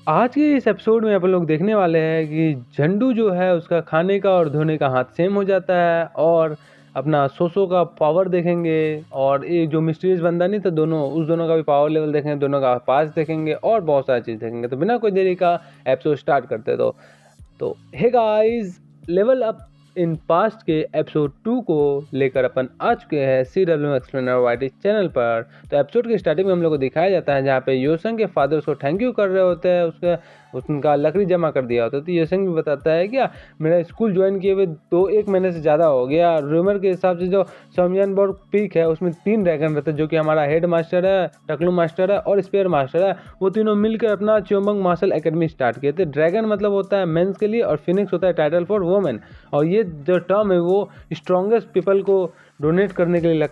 आज के इस एपिसोड में अपन लोग देखने वाले हैं कि झंडू जो है उसका खाने का और धोने का हाथ सेम हो जाता है और अपना सोसो का पावर देखेंगे। और ये जो मिस्टीरियस बंदा नहीं था दोनों उस दोनों का भी पावर लेवल देखेंगे, दोनों का पास देखेंगे और बहुत सारी चीज़ देखेंगे। तो बिना कोई देरी का एपिसोड स्टार्ट करते तो hey guys, level up in past के एपिसोड 2 को लेकर अपन आ चुके हैं CW एक्सप्लेनर वाईटी चैनल पर। तो एपिसोड की स्टार्टिंग में हम लोग को दिखाया जाता है जहाँ पे योसंग के फादर उसको थैंक यू कर रहे होते हैं, उनका लकड़ी जमा कर दिया होता है। तो योसंग भी बताता है क्या मेरा स्कूल ज्वाइन किए हुए 1 महीने से ज़्यादा हो गया। रूमर के हिसाब से जो सोमयनबोर्ग पीक है उसमें 3 ड्रैगन रहते हैं, जो कि हमारा हेड मास्टर है, टकलू मास्टर है और स्पेयर मास्टर है। वो तीनों मिलकर अपना च्योंबंग मार्शल एकेडमी स्टार्ट किए थे। ड्रैगन मतलब होता है मेंस के लिए और फिनिक्स होता है टाइटल फॉर वुमेन। और ये जो टर्म है वो स्ट्रॉन्गेस्ट पीपल को डोनेट करने के लिए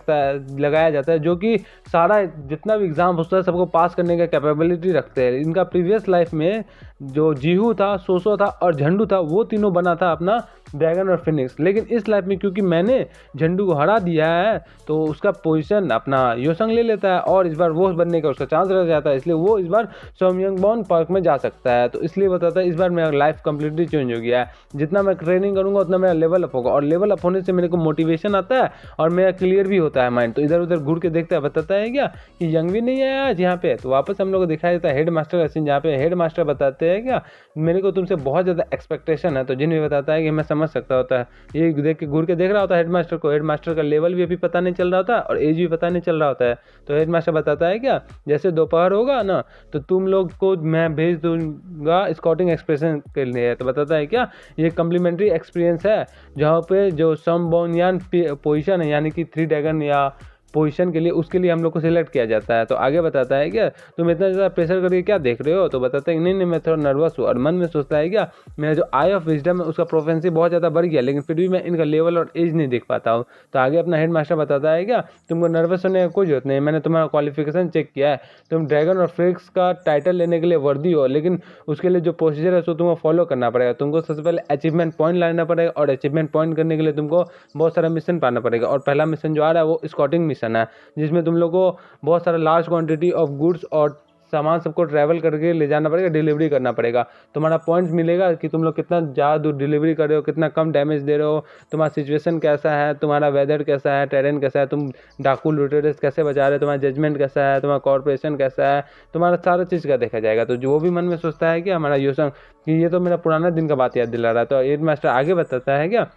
लगाया जाता है, जो कि सारा जितना भी एग्ज़ाम होता है सबको पास करने का कैपेबिलिटी रखते हैं। इनका प्रीवियस लाइफ में जो जीहू था, सोसो था और झंडू था, वो तीनों बना था अपना ड्रैगन और फिनिक्स। लेकिन इस लाइफ में क्योंकि मैंने झंडू को हरा दिया है तो उसका पोजीशन अपना योसंग ले लेता है और इस बार वो बनने का उसका चांस रह जाता है, इसलिए वो इस बार सोमयंगबोन पार्क में जा सकता है। तो इसलिए बताता है इस बार मेरा लाइफ कंप्लीटली चेंज हो गया है। जितना मैं ट्रेनिंग करूँगा उतना मेरा लेवल अप होगा और लेवल अप होने से मेरे को मोटिवेशन आता है और मेरा क्लियर भी होता है माइंड। तो इधर उधर घूर के देखता है, बताता है क्या कि यंग भी नहीं आया आज यहाँ पे। तो वापस हम लोग को दिखाया जाता है हेड मास्टर का सीन, जहाँ पे हेड मास्टर बताते हैं क्या मेरे को तुमसे बहुत ज़्यादा एक्सपेक्टेशन है। तो जिन भी बताता है कि मैं समझ सकता होता है, ये देख के घूर के देख रहा होता है हेड मास्टर को। हेड मास्टर का लेवल भी अभी पता नहीं चल रहा होता और एज भी पता नहीं चल रहा होता है। तो हेड मास्टर बताता है क्या जैसे दोपहर होगा ना तो तुम लोग को मैं भेज दूंगा स्काउटिंग एक्सप्रेशन के लिए। तो बताता है क्या ये कम्प्लीमेंट्री एक्सपीरियंस है जहाँ पे जो समबोनियन पोजीशन है यानी कि 3 ड्रैगन या पोजीशन के लिए उसके लिए हम लोग को सिलेक्ट किया जाता है। तो आगे बताता है क्या तुम इतना ज़्यादा प्रेशर करके क्या देख रहे हो। तो बताता है नहीं मैं थोड़ा नर्वस हूँ। और मन में सोचता है क्या मेरा जो आई ऑफ विजडम है उसका प्रोफेंसी बहुत ज़्यादा बढ़ गया, लेकिन फिर भी मैं इनका लेवल और एज नहीं देख पाता हूँ। तो आगे अपना हेड मास्टर बताता है क्या तुमको नर्वस होने की कोई जरूरत नहीं, मैंने तुम्हारा क्वालिफिकेशन चेक किया है, तुम ड्रैगन और फिनिक्स का टाइटल लेने के लिए वर्दी हो, लेकिन उसके लिए जो प्रोसीजर है उसको तुमको फॉलो करना पड़ेगा। तुमको सबसे पहले अचीवमेंट पॉइंट लाना पड़ेगा और अचीवमेंट पॉइंट करने के लिए तुमको बहुत सारा मिशन पाना पड़ेगा। और पहला मिशन जो आ रहा है वो स्काउटिंग मिशन है, जिसमें तुम लोग को बहुत सारा लार्ज क्वांटिटी ऑफ गुड्स और सामान सबको ट्रैवल करके ले जाना पड़ेगा, डिलीवरी करना पड़ेगा। तुम्हारा पॉइंट्स मिलेगा कि तुम लोग कितना ज़्यादा दूर डिलीवरी कर रहे हो, कितना कम डैमेज दे रहे हो, तुम्हारा सिचुएशन कैसा है, तुम्हारा वेदर कैसा है, टेरेन कैसा है, तुम डाकू लुटेरस कैसे बचा रहे हो, तुम्हारा जजमेंट कैसा है, तुम्हारा कॉर्पोरेशन कैसा है, तुम्हारा सारा चीज़ का देखा जाएगा। तो जो भी मन में सोचता है कि हमारा योसंग कि ये तो मेरा पुराना दिन का बात याद दिला रहा है। तो एड मास्टर आगे बताता है क्या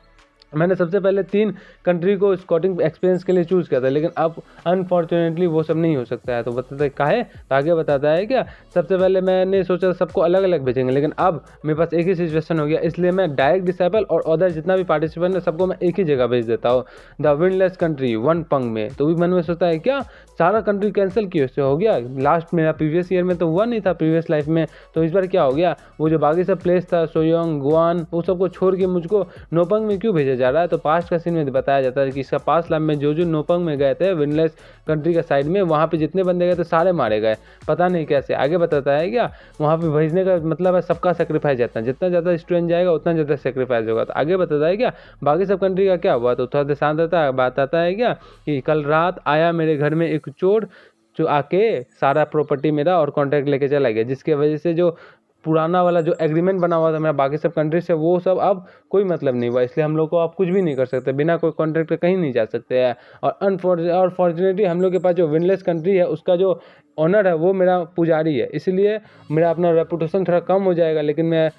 मैंने सबसे पहले 3 कंट्री को स्काउटिंग एक्सपीरियंस के लिए चूज़ किया था, लेकिन अब अनफॉर्चुनेटली वो सब नहीं हो सकता है। तो बताता है काहे। तो आगे बताता है क्या सबसे पहले मैंने सोचा सबको अलग अलग भेजेंगे, लेकिन अब मेरे पास एक ही सिचुएशन हो गया, इसलिए मैं डायरेक्ट डिसेबल और अदर जितना भी पार्टिसिपेंट है सबको मैं एक ही जगह भेज देता हूँ, द विंडलेस कंट्री वन पंग में। तो भी मन में सोचता है क्या सारा कंट्री कैंसिल क्यों से हो गया, लास्ट मेरा प्रीवियस ईयर में तो हुआ नहीं था प्रीवियस लाइफ में, तो इस बार क्या हो गया। वो जो बाकी सब प्लेस था सोयोंग गुआन वो सबको छोड़ के मुझको नोपंग में क्यों भेजा जा रहा है। तो पास्ट का सीन में बताया जाता है कि इसका पास्ट लाइफ में जो नोपंग में गए थे विंडलेस कंट्री का साइड में, वहाँ पे जितने बंदे गए थे सारे मारे गए, पता नहीं कैसे। आगे बताता है क्या वहाँ पे भेजने का मतलब है सबका सेक्रीफाइस जाता है, जितना ज़्यादा स्टूडेंट जाएगा उतना ज़्यादा सेक्रीफाइस होगा। तो आगे बताता है क्या बाकी सब कंट्री का क्या हुआ। तो थोड़ा शांत रहता है, बताता है क्या कि कल रात आया मेरे घर में एक चोर जो आके सारा प्रॉपर्टी मेरा और कॉन्ट्रैक्ट लेके चला गया, जिसके वजह से जो पुराना वाला जो एग्रीमेंट बना हुआ था मेरा बाकी सब कंट्री से वो सब अब कोई मतलब नहीं हुआ, इसलिए हम लोग को अब कुछ भी नहीं कर सकते, बिना कोई कॉन्ट्रैक्ट के कहीं नहीं जा सकते हैं। और फॉर्चुनेटली हम लोग के पास जो विंडलेस कंट्री है उसका जो ऑनर है वो मेरा पुजारी है, इसलिए मेरा अपना रेपुटेशन थोड़ा कम हो जाएगा, लेकिन मैं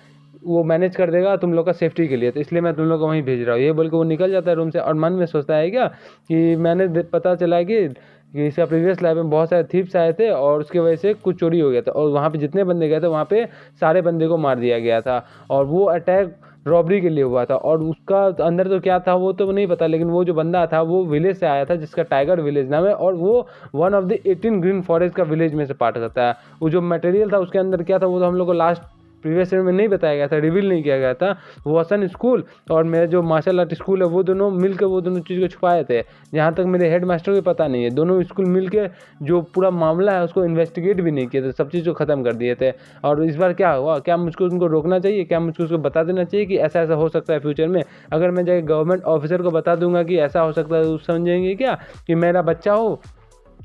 वो मैनेज कर देगा तुम लोग का सेफ्टी के लिए, तो इसलिए मैं तुम लोग को वहीं भेज रहा हूँ। ये बोल के वो निकल जाता है रूम से और मन में सोचता है क्या कि मैंने पता चला कि इसका प्रीवियस लाइफ में बहुत सारे थीप्स आए थे और उसकी वजह से कुछ चोरी हो गया था और वहाँ पे जितने बंदे गए थे वहाँ पे सारे बंदे को मार दिया गया था और वो अटैक रॉबरी के लिए हुआ था। और उसका अंदर तो क्या था वो तो नहीं पता, लेकिन वो जो बंदा था वो विलेज से आया था जिसका टाइगर विलेज नाम है और वो one of the 18 green forest का विलेज में से पार्ट करता है। वो जो मटेरियल था उसके अंदर क्या था वो तो हम लोग को लास्ट प्रीवियस ईयर में नहीं बताया गया था, रिवील नहीं किया गया था। वो वसन स्कूल और मेरा जो मार्शल आर्ट स्कूल है वो दोनों मिलकर वो दोनों चीज़ को छुपाए थे, जहाँ तक मेरे हेड मास्टर को पता नहीं है। दोनों स्कूल मिलकर जो पूरा मामला है उसको इन्वेस्टिगेट भी नहीं किए थे, सब चीज़ को ख़त्म कर दिए थे। और इस बार क्या हुआ, क्या मुझको उनको रोकना चाहिए, क्या मुझको उसको बता देना चाहिए कि ऐसा ऐसा हो सकता है फ्यूचर में। अगर मैं जाके गवर्नमेंट ऑफिसर को बता दूंगा कि ऐसा हो सकता है तो समझेंगे क्या कि मेरा बच्चा हो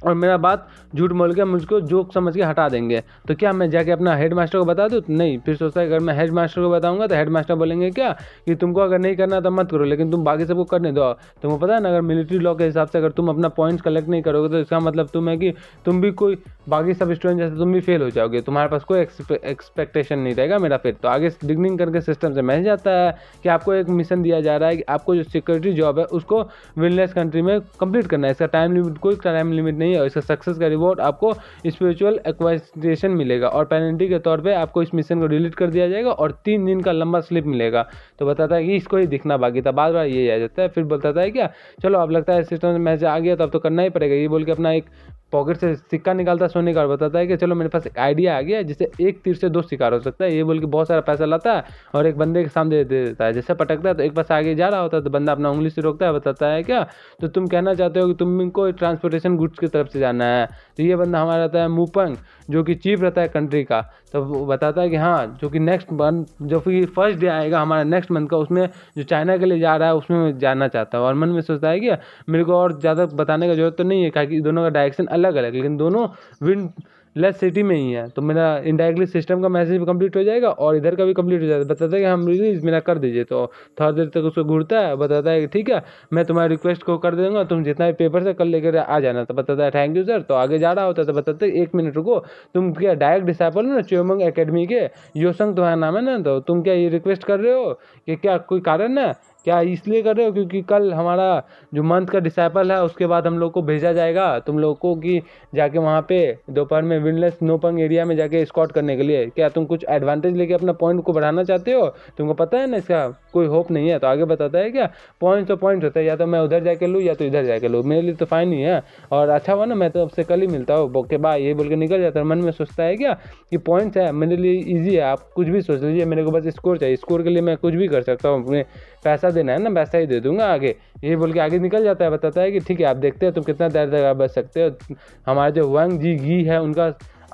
और मेरा बात झूठ बोल के मुझको जोक समझ के हटा देंगे। तो क्या मैं जाके अपना हेड मास्टर को बता दूँ? नहीं। फिर सोचता है अगर मैं हेड मास्टर को बताऊंगा तो हेड मास्टर बोलेंगे क्या कि तुमको अगर नहीं करना तो मत करो, लेकिन तुम बाकी सबको करने दो। तुमको पता है ना, अगर मिलिट्री लॉ के हिसाब से अगर तुम अपना पॉइंट्स कलेक्ट नहीं करोगे तो इसका मतलब तुम है कि तुम भी कोई बाकी सब स्टूडेंट जैसे तुम भी फेल हो जाओगे, तुम्हारे पास कोई एक्सपेक्टेशन नहीं रहेगा मेरा। फिर तो आगे डिग्निंग करके सिस्टम से मैसेज आता है कि आपको एक मिशन दिया जा रहा है कि आपको जो सिक्योरिटी जॉब है उसको विनलेस कंट्री में कंप्लीट करना है। इसका टाइम लिमिट, कोई टाइम लिमिट नहीं है, और इसका सक्सेस का रिवॉर्ड आपको स्पिरिचुअल एक्वाइजेशन मिलेगा, और पेनल्टी के तौर पे आपको इस मिशन को डिलीट कर दिया जाएगा और 3 दिन का लंबा स्लिप मिलेगा। तो बताता है कि इसको ही दिखना बाकी था, बार बार ये आ जाता है। फिर बताता है क्या, चलो अब लगता है सिस्टम में मैसेज आ गया तो अब तो करना ही पड़ेगा, ये बोल के अपना एक पॉकेट से सिक्का निकालता सोने का और बताता है कि चलो मेरे पास एक आइडिया आ गया है जिससे एक तीर से 2 शिकार हो सकता है। ये बोल के बहुत सारा पैसा लाता है और एक बंदे के सामने दे देता है। जैसे पटकता है तो एक पास आगे जा रहा होता है तो बंदा अपना उंगली से रोकता है, बताता है क्या, तो तुम कहना चाहते हो कि तुमको ट्रांसपोर्टेशन गुड्स की तरफ से जाना है। तो ये बंदा हमारा रहता है मूपंग, जो कि चीफ रहता है कंट्री का। तो वो बताता है कि हाँ, जो कि नेक्स्ट मंथ, जो कि फर्स्ट डे आएगा हमारा नेक्स्ट मंथ का, उसमें जो चाइना के लिए जा रहा है उसमें मैं जाना चाहता हूँ। और मन में सोचता है कि मेरे को और ज़्यादा बताने का जरूरत तो नहीं है, क्योंकि दोनों का डायरेक्शन अलग अलग, लेकिन दोनों विंड लेस सिटी में ही है। तो मेरा इनडायरेक्टली सिस्टम का मैसेज भी कंप्लीट हो जाएगा और इधर का भी कंप्लीट हो जाएगा। बताता है कि हम रिलीज मेरा कर दीजिए। तो थोड़ा देर तक उसको घूरता है, बताता है कि ठीक है मैं तुम्हारी रिक्वेस्ट को कर दूंगा, तुम जितना भी पेपर से कल लेकर आ जाना। तो बताता है थैंक यू सर। तो आगे जा रहा होता है तो बताते हैं 1 मिनट रुको, तुम क्या डायरेक्ट डिसाइपल हो ना च्योमंग एकेडमी के, योसंग तुम्हारा नाम है ना, तो तुम क्या ये रिक्वेस्ट कर रहे हो कि क्या कोई कारण है, क्या इसलिए कर रहे हो क्योंकि कल हमारा जो मंथ का डिसाइपल है उसके बाद हम लोग को भेजा जाएगा तुम लोग को कि जाके वहाँ पे दोपहर में विंडलेस नोपंग एरिया में जाके स्कॉट करने के लिए। क्या तुम कुछ एडवांटेज लेके अपना पॉइंट को बढ़ाना चाहते हो? तुमको पता है ना इसका कोई होप नहीं है। तो आगे बताता है क्या, पॉइंट तो पॉइंट होता है, या तो मैं उधर जाके लूँ या तो इधर जाके लूँ, मेरे लिए तो फाइन ही है। और अच्छा हुआ ना, मैं तो आपसे कल ही मिलता हूँ, ओके बाय, ये बोल के निकल जाता है। मन में सोचता है क्या कि पॉइंट्स है मेरे लिए ईजी है, आप कुछ भी सोच लीजिए, मेरे को बस स्कोर चाहिए, स्कोर के लिए मैं कुछ भी कर सकता हूँ, अपने पैसा देना है ना वैसा ही दे दूंगा आगे। ये बोल के आगे निकल जाता है। बताता है कि ठीक है आप देखते हैं तुम कितना देर तक आप बच सकते हो। हमारे जो वांग जी गी है उनका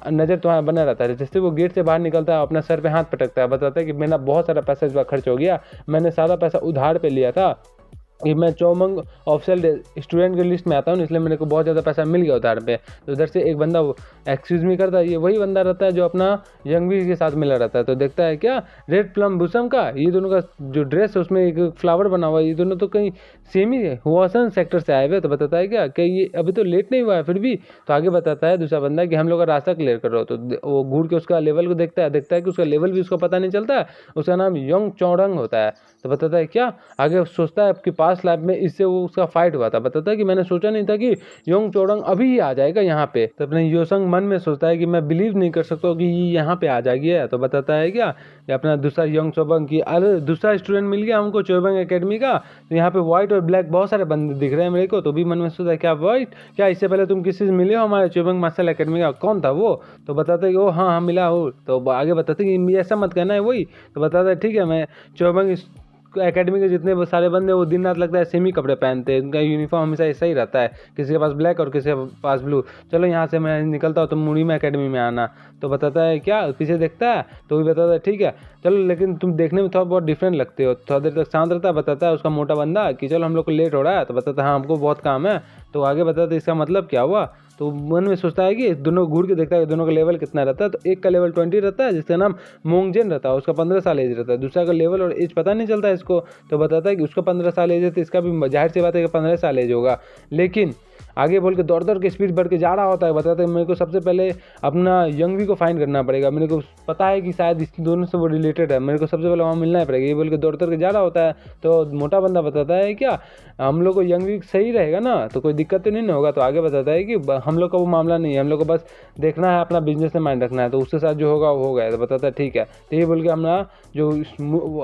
नज़र तुम्हारा बना रहता है। जैसे वो गेट से बाहर निकलता है अपना सर पे हाथ पटकता है, बताता है कि मेरा बहुत सारा पैसा इस बार खर्च हो गया, मैंने सारा पैसा उधार पे लिया था कि मैं चौमंग ऑफिशियल स्टूडेंट की लिस्ट में आता हूँ, इसलिए मेरे को बहुत ज़्यादा पैसा मिल गया उधार पे। तो उधर से एक बंदा एक्सक्यूज मी करता है, ये वही बंदा रहता है जो अपना यंगवी के साथ मिला रहता है। तो देखता है क्या, रेड प्लम बुसम का ये दोनों का जो ड्रेस है उसमें एक फ्लावर बना हुआ है, ये दोनों तो कहीं सेम ही है, हुआसन सेक्टर से आए हुए। तो बताता है क्या कि ये अभी तो लेट नहीं हुआ है फिर भी। तो आगे बताता है दूसरा बंदा कि हम लोग का रास्ता क्लियर कर रहे हो। तो वो घूर के उसका लेवल को देखता है कि उसका लेवल भी उसको पता नहीं चलता है, उसका नाम यंग चौड़ंग होता है। तो बताता है क्या, आगे सोचता है आपके पास लाइफ में इससे वो उसका फाइट हुआ था। बताता है कि मैंने सोचा नहीं था कि योंग चौड़ंग अभी ही आ जाएगा यहाँ पे। तो अपने योसंग मन में सोचता है कि मैं बिलीव नहीं कर सकता कि ये यहाँ पे आ जाएगी। तो बताता है क्या कि अपना दूसरा योंग चौबंग की, अरे दूसरा स्टूडेंट मिल गया हमको चौबंग एकेडमी का। तो यहाँ पे व्हाइट और ब्लैक बहुत सारे बंदे दिख रहे हैं मेरे को। तो भी मन में सोचता है क्या व्हाइट, क्या इससे पहले तुम किसी से मिले हो हमारे चौबंग मार्शल एकेडमी का, कौन था वो? तो बताते हैं कि वो हाँ मिला हो। तो आगे बताते हैं कि ऐसा मत कहना है वही। तो बताता है ठीक है, मैं चौबंग एकेडमी के जितने सारे बंदे वो दिन रात लगता है सेम ही कपड़े पहनते हैं, उनका यूनिफॉर्म हमेशा ऐसा ही रहता है, किसी के पास ब्लैक और किसी के पास ब्लू। चलो यहाँ से मैं निकलता हूँ, तुम मुड़ीमा एकेडमी में आना। तो बताता है क्या, पीछे देखता है तो भी बताता है ठीक है चलो, लेकिन तुम देखने में थोड़ा बहुत डिफरेंट लगते हो। थोड़ा देर तक शांत रहता है। बताता है उसका मोटा बंदा कि चलो हम लोग को लेट हो रहा है। तो बताता है हाँ हमको बहुत काम है। तो आगे बताता है इसका मतलब क्या हुआ। तो मन में सोचता है कि दोनों घूर के देखता है दोनों का लेवल कितना रहता है। तो एक का लेवल 20 रहता है जिसका नाम मोंगजेन रहता है, उसका 15 साल एज रहता है। दूसरा का लेवल और एज पता नहीं चलता है इसको। तो बताता है कि उसका 15 साल एज है तो इसका भी जाहिर सी बात है कि 15 साल एज होगा। लेकिन आगे बोल के दौड़ के स्पीड बढ़ के जा रहा होता है। बताता है मेरे को सबसे पहले अपना यंगवी को फाइंड करना पड़ेगा, मेरे को पता है कि शायद इस दोनों से वो रिलेटेड है, मेरे को सबसे पहले वहाँ मिलना ही पड़ेगा। ये बोल के दौड़ के जा रहा होता है। तो मोटा बंदा बताता है क्या हम लोग को यंगवी सही रहेगा ना, तो कोई दिक्कत तो नहीं ना होगा। तो आगे बताता है कि हम लोग का वो मामला नहीं है, हम लोग को बस देखना है, अपना बिजनेस में माइंड रखना है, तो उसके साथ जो होगा वो होगा। तो बताता है ठीक है। तो ये बोल के अपना जो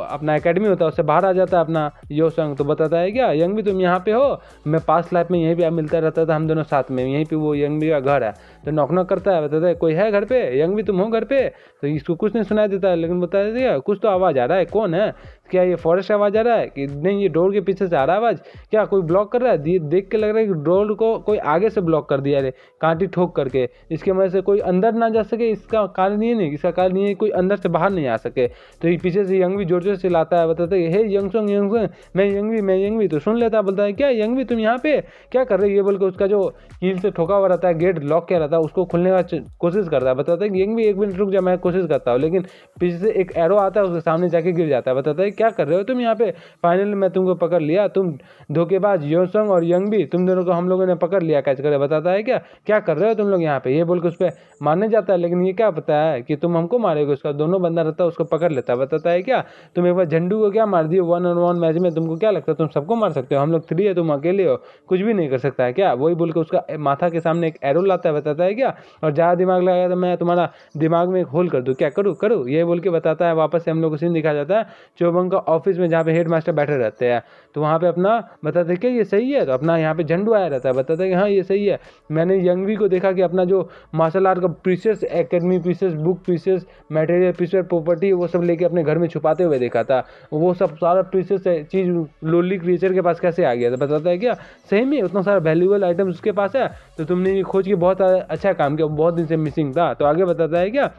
अपना एकेडमी होता है उससे बाहर आ जाता है अपना योसंग। तो बताता है क्या यंगवी तुम यहाँ पे हो, मैं पास्ट लाइफ में यहीं पे मिलता रहता था, हम दोनों साथ में, यहीं पे वो यंगवी का घर है। तो नॉक नॉक करता है। बताता है कोई है घर पे? यंगवी तुम हो घर पे? तो इसको कुछ नहीं सुनाई देता है, लेकिन बता देगा कुछ तो आवाज़ आ रहा है, कौन है? क्या ये फॉरेस्ट आवाज़ आ रहा है कि नहीं ये डोर के पीछे से आ रहा है आवाज़? क्या कोई ब्लॉक कर रहा है? देख के लग रहा है कि डोर को कोई आगे से ब्लॉक कर दिया है कांटी ठोक करके, इसके वजह से कोई अंदर ना जा सके। इसका कारण ये नहीं, इसका कारण ये कोई अंदर से बाहर नहीं आ सके। तो ये पीछे से यंगवी जोर जोर से लाता है। बताता है हे यंगसंग मैं यंगवी तो सुन लेता है। बोलता है क्या यंगवी तुम यहाँ पे क्या कर रही है? ये बोल के के उसका जो कील से ठोका हुआ रहता है, गेट लॉक किया रहता है, उसको खोलने का कोशिश करता है। बताता है कि यंग भी 1 मिनट रुक जा, मैं कोशिश करता हूँ, लेकिन पीछे से एक एरो आता है, उसके सामने जाके गिर जाता है। बताता है क्या कर रहे हो तुम यहाँ पे, फाइनली मैं तुमको पकड़ लिया, तुम धोखेबाज योसंग और यंग भी, तुम दोनों को हम लोगों ने पकड़ लिया कैच करे। बताता है क्या कर रहे हो तुम लोग यहाँ पे, ये बोल के उस पर मारने जाता है, लेकिन ये क्या पता है कि तुम हमको मारेगे। उसका दोनों बंदा रहता है, उसको पकड़ लेता है। बताता है क्या तुम एक बार झंडू को क्या मार दिए 1-on-1 मैच में, तुमको क्या लगता है तुम सबको मार सकते हो, हम लोग 3 है, तुम अकेले हो, कुछ भी नहीं कर सकता है क्या। वही बोल के उसका माथा के सामने एक एरो लाता है। बताता है क्या और ज़्यादा दिमाग लगाया तो मैं तुम्हारा दिमाग में एक होल कर दूँ, क्या करूँ ये बोल के बताता है। वापस से हम लोग को सीन दिखाया जाता है चोबंग का ऑफिस में, जहाँ पे हेड मास्टर बैठे रहते हैं। तो वहाँ पे अपना बताते हैं कि ये सही है, तो अपना यहाँ पे झंडू आया रहता है। बताता है कि हाँ ये सही है, मैंने यंगवी को देखा कि अपना जो मार्शल आर्ट का pieces, academy pieces, book pieces, material pieces, property, वो सब लेके अपने घर में छुपाते हुए देखा था। वो सब सारा पीसेस चीज़ लोली क्रिएचर के पास कैसे आ गया था। बताता है क्या सही में उतना सारा वैल्यूएबल आइटम्स उसके पास है, तो तुमने ये खोज के बहुत अच्छा काम किया, बहुत दिन से मिसिंग था। तो आगे बताता है क्या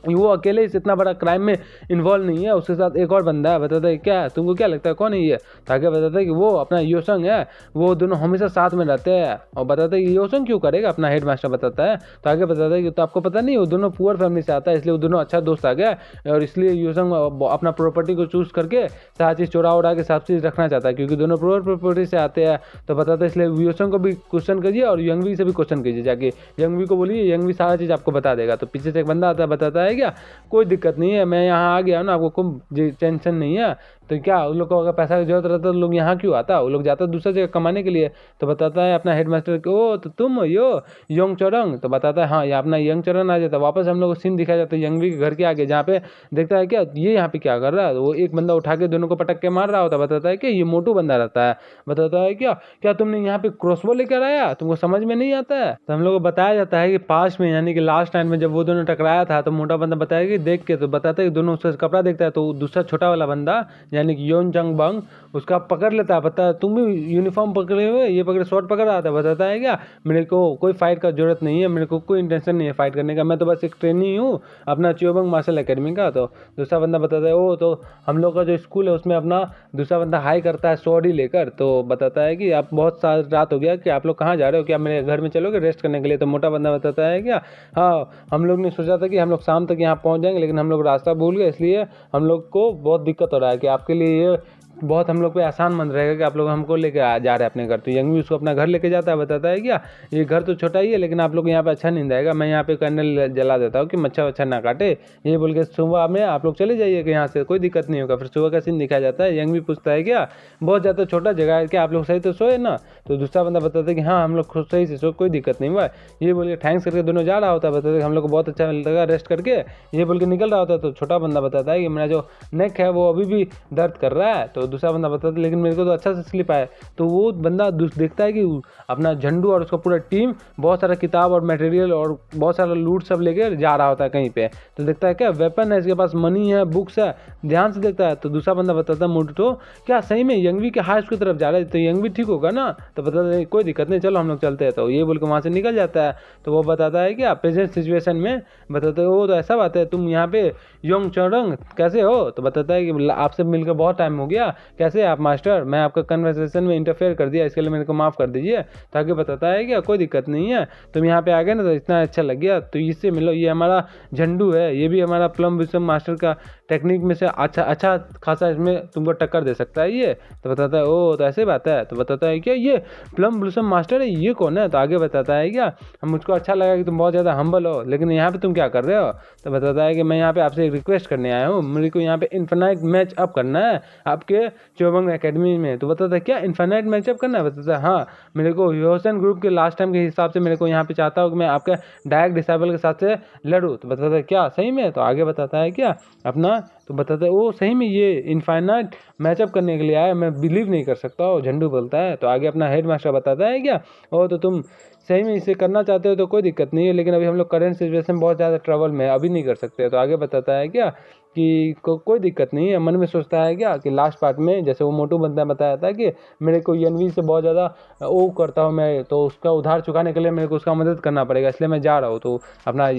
वो अकेले इस इतना बड़ा क्राइम में इन्वॉल्व नहीं है, उसके साथ एक और बंदा है। बताता है क्या तुमको क्या लगता है कौन है ये, तो आगे बताता है कि वो अपना योसंग है, वो दोनों हमेशा साथ में रहते हैं। और बताता है कि योसंग क्यों करेगा, अपना हेड मास्टर बताता है। तो आगे बताता है कि तो आपको पता नहीं वो दोनों पुअर फैमिली से आता है, इसलिए वो दोनों अच्छा दोस्त आ गया, और इसलिए योसंग अपना प्रॉपर्टी को चूज करके सारा चीज़ चुरा उड़ा के सब चीज़ रखना चाहता है, क्योंकि दोनों पुअर प्रॉपर्टी से आते हैं। तो बताता है इसलिए योसंग को भी क्वेश्चन कीजिए और यंगवी से भी क्वेश्चन कीजिए, जाके यंगवी को बोलिए, यंगवी सारा चीज़ आपको बता देगा। तो पीछे से एक बंदा आता है, बताता है क्या कोई दिक्कत नहीं है, मैं यहाँ आ गया हूँ ना, आपको कोई टेंशन नहीं है। तो क्या उन लोग को अगर पैसा की जरूरत रहता तो लोग यहाँ क्यों आता, वो लोग जाता दूसरा जगह कमाने के लिए। तो बताता है अपना हेडमास्टर को, ओ तो तुम यो यंग चौरंग, तो बताता है हाँ ये अपना यंग चौरंग आ जाता है। वापस हम लोग को सीन दिखाया जाता है यंगवी के घर के आगे, जहाँ पे देखता है क्या ये यहाँ पे क्या कर रहा है, वो एक बंदा उठा के दोनों को पटक के मार रहा होता है। बताता है कि ये मोटू बंदा रहता है। बताता है क्या तुमने यहाँ पे क्रॉसबो लेकर आया, तुमको समझ में नहीं आता है। तो हम लोग को बताया जाता है कि पास में, यानी कि लास्ट टाइम में जब वो दोनों टकराया था, तो मोटा बंदा बताया कि देख के, तो बताता है कि दोनों उसका कपड़ा देखता है, तो दूसरा छोटा वाला बंदा यानी कि योन जंग बंग उसका पकड़ लेता है। पता है तुम भी यूनिफॉर्म पकड़े हुए, ये पकड़े शॉर्ट पकड़ रहा था। बताता है क्या मेरे को कोई फाइट का जरूरत नहीं है, मेरे को कोई इंटेंशन नहीं है फाइट करने का, मैं तो बस एक ट्रेनी हूँ अपना च्योबंग मार्शल एकेडमी का। तो दूसरा बंदा बताता है ओ तो हम लोग का जो स्कूल है उसमें अपना दूसरा बंदा हाई करता है सॉरी लेकर। तो बताता है कि आप बहुत सारी रात हो गया कि आप लोग कहाँ जा रहे हो, क्या मेरे घर में चलोगे रेस्ट करने के लिए। तो मोटा बंदा बताता है क्या हाँ हम लोग ने सोचा था कि हम लोग शाम तक यहाँ पहुँच जाएंगे, लेकिन हम लोग रास्ता भूल गए, इसलिए हम लोग को बहुत दिक्कत हो रहा है कि आपके लिए ये बहुत हम लोग पे आसान मन रहेगा कि आप लोग हमको लेके जा रहे हैं अपने घर। तो यंग भी उसको अपना घर लेके जाता है। बताता है क्या ये घर तो छोटा ही है, लेकिन आप लोग यहाँ पे अच्छा नहीं रहेगा, मैं यहाँ पे कैंडल जला देता हूँ कि मच्छर वच्छर ना काटे, ये बोल के सुबह में आप लोग चले जाइएगा यहाँ से, कोई दिक्कत नहीं होगा। फिर सुबह का सीन दिखाया जाता है, यंग भी पूछता है क्या बहुत ज़्यादा छोटा जगह है क्या, आप लोग सही तो सोए ना। तो दूसरा बंदा बताता है कि हाँ हम लोग खुद सही से सो, कोई दिक्कत नहीं हुआ, ये बोल के थैंक्स करके दोनों जा रहा होता है। बताते हम लोग को बहुत अच्छा लगा रेस्ट करके, ये बोल के निकल रहा होता है। तो छोटा बंदा बताता है कि मेरा जो नेक है वो अभी भी दर्द कर रहा है। तो दूसरा बंदा बताता है लेकिन मेरे को तो अच्छा से स्लिप आया। तो वो बंदा देखता है कि अपना झंडू और उसका पूरा टीम बहुत सारा किताब और मटेरियल और बहुत सारा लूट सब लेकर जा रहा होता है कहीं पे। तो देखता है क्या वेपन है इसके पास, मनी है, बुक्स है, ध्यान से देखता है। तो दूसरा बंदा बताता है मोटो क्या सही में यंगवी के हाउस की तरफ जा रहा है, तो यंगवी ठीक होगा ना। तो बताता है कोई दिक्कत नहीं, चलो हम लोग चलते हैं। तो ये बोल के वहाँ से निकल जाता है। तो वो बताता है क्या प्रेजेंट सिचुएशन में बताते हो तो ऐसा बात है तुम यहाँ पे योंग चौरंग कैसे हो। तो बताता है कि आपसे मिलकर बहुत टाइम हो गया, कैसे आप मास्टर, मैं आपका कन्वर्सेशन में इंटरफेयर कर दिया, इसके लिए मेरे को माफ़ कर दीजिए। ताकि बताता है क्या कोई दिक्कत नहीं है, तुम यहाँ पे आ गए ना तो इतना अच्छा लग गया, तो इससे मिलो, ये हमारा झंडू है, ये भी हमारा प्लम ब्लॉसम मास्टर का टेक्निक में से अच्छा खासा इसमें तुमको टक्कर दे सकता है ये। तो बताता है ओ तो ऐसे बात है। तो बताता है क्या ये प्लम ब्लॉसम मास्टर है, ये कौन है। तो आगे बताता है क्या मुझको अच्छा लगा कि तुम बहुत ज़्यादा हम्बल हो, लेकिन यहाँ पे तुम क्या कर रहे हो। तो बताता है कि मैं यहाँ पे आपसे एक रिक्वेस्ट करने आया हूँ, मेरे को यहाँ पे इन्फिनाइट मैच अप करना है आपके च्योबंग एकेडमी में। तो बताता है क्या इन्फिनाइट मैच अप करना है। बताता है हाँ मेरे को ह्यूसन ग्रुप के लास्ट टाइम के हिसाब से मेरे को यहाँ पे चाहता हूँ कि मैं आपके डायरेक्ट डिसाइबल के साथ से लड़ूँ। तो बताता है क्या सही में। तो आगे बताता है क्या अपना, तो बताता है वो सही में ये इन्फाइनाइट मैचअप करने के लिए आया, मैं बिलीव नहीं कर सकता, वो झंडू बोलता है। तो आगे अपना हेड मास्टर बताता है क्या ओ तो तुम सही में इसे करना चाहते हो तो कोई दिक्कत नहीं है, लेकिन अभी हम लोग करंट सिचुएशन में बहुत ज़्यादा ट्रबल में अभी नहीं कर सकते। तो आगे बताता है क्या कि कोई दिक्कत नहीं है, मन में सोचता है क्या कि लास्ट पार्ट में जैसे वो मोटू बंदा बताया था कि मेरे को एनवी से बहुत ज़्यादा वो करता हूँ मैं, तो उसका उधार चुकाने के लिए मेरे को उसका मदद करना पड़ेगा, इसलिए मैं जा रहा हूँ। तो अपना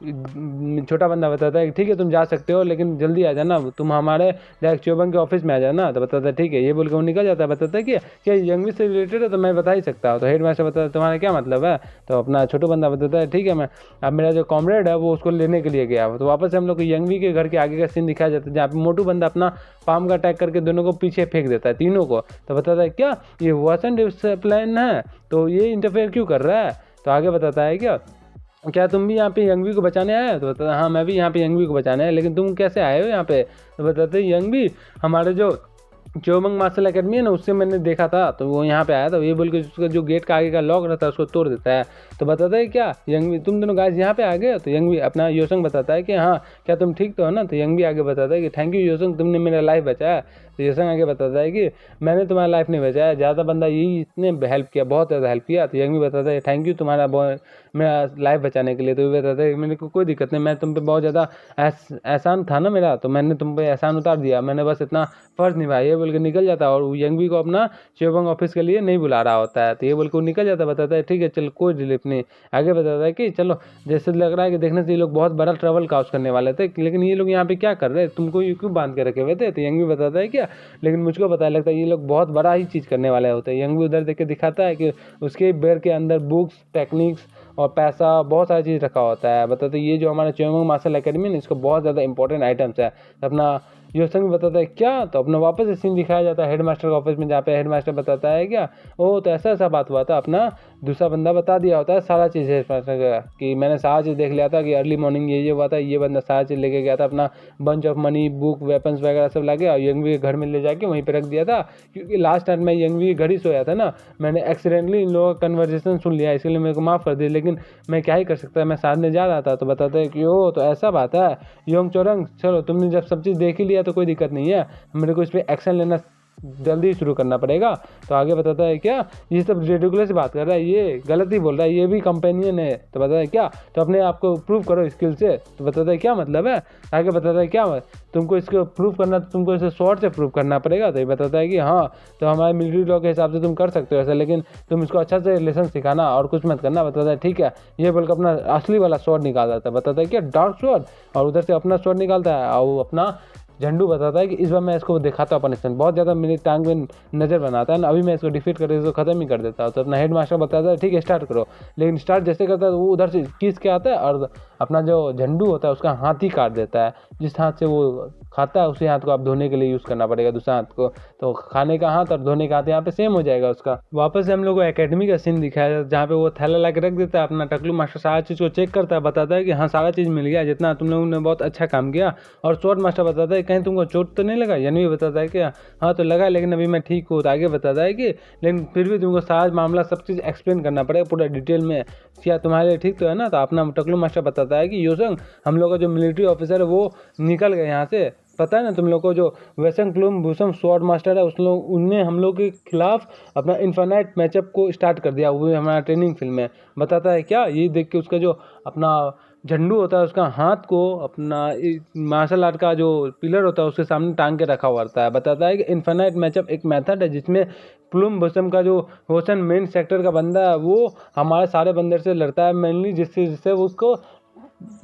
छोटा बंदा बताता है कि ठीक है तुम जा सकते हो, लेकिन जल्दी आ जाना, तुम हमारे डायरेक्ट च्योबंग के ऑफिस में आ जाना। तो बताता है ठीक है, ये बोल के वो निकल जाता है। बताता है कि क्या यंगवी से रिलेटेड है? तो मैं बता ही सकता हूँ। तो हेड मास्टर बताता है तुम्हारा क्या मतलब है? तो अपना छोटू बंदा बताता है ठीक है, मैं अब मेरा जो कॉमरेड है वो उसको लेने के लिए गया। तो वापस से हम लोग को यंगवी के घर के आगे का सीन दिखाया जाता है, जहाँ पे मोटू बंदा अपना पाम का अटैक करके दोनों को पीछे फेंक देता है, तीनों को। तो बताता है क्या ये वासन डिसिप्लिन है, तो ये इंटरफेयर क्यों कर रहा है? तो आगे बताता है क्या तुम भी यहाँ पे यंगवी को बचाने आए हो? तो बताता है हाँ मैं भी यहाँ पे यंगवी को बचाने आया, लेकिन तुम कैसे आए हो यहाँ पे? तो बताते हैं यंगवी हमारे जो च्योबंग मार्शल अकेडमी है ना, उससे मैंने देखा था, तो वो यहाँ पे आया था। ये बोल के उसका जो गेट का आगे का लॉक रहता है उसको तोड़ देता है। तो बताता है क्या यंगवी तुम दोनों गाइस यहाँ पे आ गए? तो यंगवी अपना योसंग बताता है कि हाँ क्या तुम ठीक तो हो ना? तो यंगवी आगे बताता है कि थैंक यू योसंग, तुमने मेरा लाइफ बचाया। तो योसंग आगे बताता है कि मैंने तुम्हारा लाइफ नहीं बचाया, ज़्यादा बंदा यही इसने हेल्प किया, बहुत ज़्यादा हेल्प किया। तो यंगवी बताता है थैंक यू तुम्हारा मेरा लाइफ बचाने के लिए। तो ये बताता है मेरे को कोई दिक्कत नहीं, मैं तुम पे बहुत ज़्यादा एहसान था ना मेरा, तो मैंने तुम पे एहसान उतार दिया, मैंने बस इतना फ़र्ज निभाया। ये बोल के निकल जाता है और यंगवी को अपना च्योबंग ऑफिस के लिए नहीं बुला रहा होता है। तो ये बोल के वो निकल जाता है। बताता है ठीक है चल कोई रिलीफ नहीं। आगे बताता है कि चलो जैसे लग रहा है कि देखने से ये लोग बहुत बड़ा ट्रबल काउज करने वाले थे, लेकिन ये लोग यहाँ पे क्या कर रहे हैं, तुमको ये क्यों बांध के रखे हुए थे? तो यंगवी बताता है क्या लेकिन मुझको पता लगता है ये लोग बहुत बड़ा ही चीज़ करने वाले होते हैं। यंगवी उधर देख के दिखाता है कि उसके बेर के अंदर बुक्स, टेक्निक्स और पैसा, बहुत सारी चीज़ रखा होता है। बताते ये जो हमारा च्योबंग मार्शल अकेडमी है इसको बहुत ज़्यादा इंपॉर्टेंट आइटम्स है। अपना योसंग भी बताता है क्या? तो अपना वापस से सीन दिखाया जाता है हेडमास्टर के ऑफिस में, जहाँ पे हेडमास्टर बताता है क्या ओ तो ऐसा ऐसा बात हुआ था। अपना दूसरा बंदा बता दिया होता है सारा चीज़ हेडमास्टर का कि मैंने सारा चीज़ देख लिया था कि अर्ली मॉर्निंग ये हुआ था, ये बंदा सारा चीज़ लेके गया था, अपना bunch of money, book, weapons वगैरह सब ला के और यंगवी के घर में ले जाके वहीं पर रख दिया था। क्योंकि लास्ट टाइम मैं यंगवी के घर ही सोया था ना, मैंने एक्सीडेंटली इन लोगों का कन्वर्जेशन सुन लिया, इसलिए मेरे को माफ़ कर दिया, लेकिन मैं क्या ही कर सकता, मैं साथ में जा रहा था। तो बताते हैं कि ओ तो ऐसा बात है योंग चोरंग, चलो तुमने जब सब चीज़ देख ही लिया तो कोई दिक्कत नहीं है, मेरे को इस पर एक्शन लेना जल्दी शुरू करना पड़ेगा। तो आगे बताता है क्या ये सब रेडिकुलस बात कर रहा है, ये गलत ही बोल रहा है, ये भी कंपेनियन है। तो बताता है क्या तो अपने आप को प्रूव करो स्किल से। तो बताता है क्या मतलब है? आगे बताता है क्या तुमको इसको प्रूव करना, तो तुमको इसे स्वॉर्ड से प्रूव करना पड़ेगा। तो ये बताता है कि हाँ तो हमारे मिलिट्री लॉ के हिसाब से तुम कर सकते हो ऐसा, लेकिन तुम इसको अच्छा से लेसन सिखाना और कुछ मत करना। बताता है ठीक है, ये बोलकर अपना असली वाला स्वॉर्ड निकाल देता है। बताता है क्या डार्क स्वॉर्ड, और उधर से अपना स्वॉर्ड निकालता है और वो अपना झंडू बताता है कि इस बार मैं इसको दिखाता हूँ पनिशमेंट, बहुत ज़्यादा मेरी टांग में नज़र बनाता है ना, अभी मैं इसको डिफीट करके इसको ख़त्म ही कर देता हूँ। तो अपना हेड मास्टर बताता है ठीक है स्टार्ट करो, लेकिन स्टार्ट जैसे करता है वो उधर से खींच के आता है और अपना जो झंडू होता है उसका हाथ ही काट देता है। जिस हाथ से वो खाता है उसी हाथ को आप धोने के लिए यूज़ करना पड़ेगा, दूसरा हाथ को। तो खाने का हाथ और धोने का हाथ यहाँ पे सेम हो जाएगा उसका। वापस से हम लोग को एकेडमी का सीन दिखाया जहाँ पे वो थैला ला के रख देता है, अपना टकलू मास्टर सारा चीज़ को चेक करता है, बताता है कि हाँ सारा चीज़ मिल गया, जितना तुम लोगों ने बहुत अच्छा काम किया। और स्वॉर्ड मास्टर बताता है कहीं तुमको चोट तो नहीं लगा? यन्वी बताता है कि हाँ तो लगा, लेकिन अभी मैं ठीक हूँ। तो आगे बताता है कि लेकिन फिर भी तुमको सारा मामला सब चीज़ एक्सप्लेन करना पड़ेगा पूरा डिटेल में, क्या तुम्हारे लिए ठीक तो है ना? तो अपना टकलू मास्टर बताता है कि योसंग हम लोग का जो मिलिट्री ऑफिसर है वो निकल गए यहाँ से, पता है ना तुम लोग को, जो वेसन क्लूम भूसम स्वॉर्ड मास्टर है उस लोग उनने हम लोग के खिलाफ अपना इन्फाइनाइट मैचअप को स्टार्ट कर दिया, वो हमारा ट्रेनिंग फिल्म में। बताता है क्या ये देख के उसका जो अपना झंडू होता है उसका हाथ को अपना मार्शल आर्ट का जो पिलर होता है उसके सामने टांग के रखा हुआ रहता है। बताता है कि इन्फाइनाइट मैचअप एक मेथड है जिसमें प्लूम भूसम का जो होसन मेन सेक्टर का बंदा है वो हमारे सारे बंदर से लड़ता है मेनली, जिससे उसको